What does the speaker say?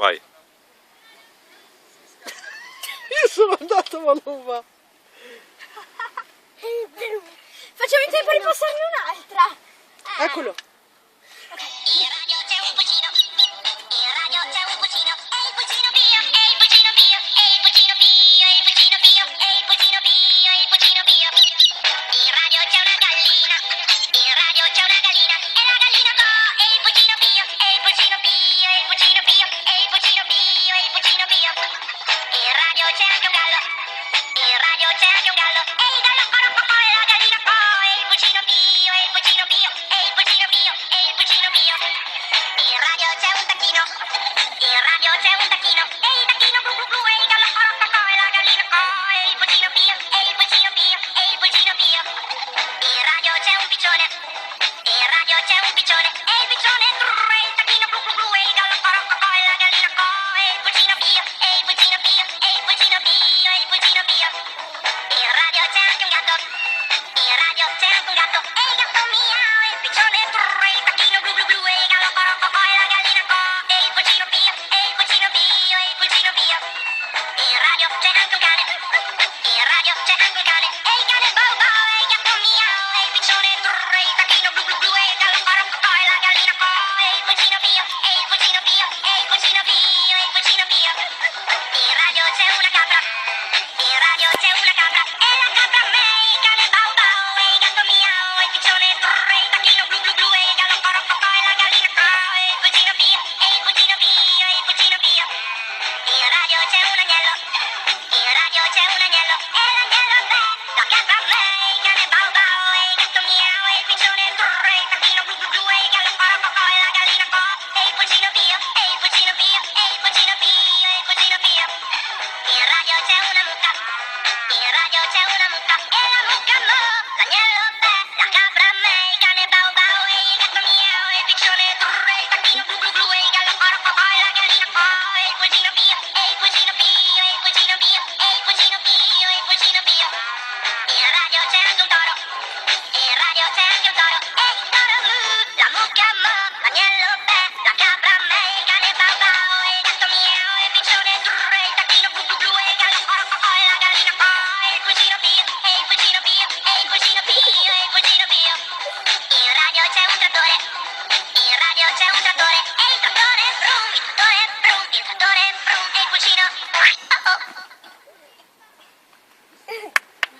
Vai. Io sono andato ma non va. Facciamo in tempo di passarne un'altra. Eccolo. In radio c'è un pulcino, in radio c'è un pulcino, è il pulcino Pio, è il pulcino Pio, è il pulcino Pio, è il pulcino Pio, è il pulcino Pio, è il pulcino Pio. In radio c'è una gallina, in radio c'è una gallina, e la gallina co, è il pulcino Pio, è il pulcino Pio, è il pulcino Pio, è il pulcino Pio, è il pulcino Pio. In radio c'è anche un gallo, in radio c'è anche un gallo, e il gallo co, e la gallina co, è il pulcino Pio, è il pulcino Pio, è il pulcino Pio, è il pulcino Pio. In radio c'è un tacchino, in radio c'è un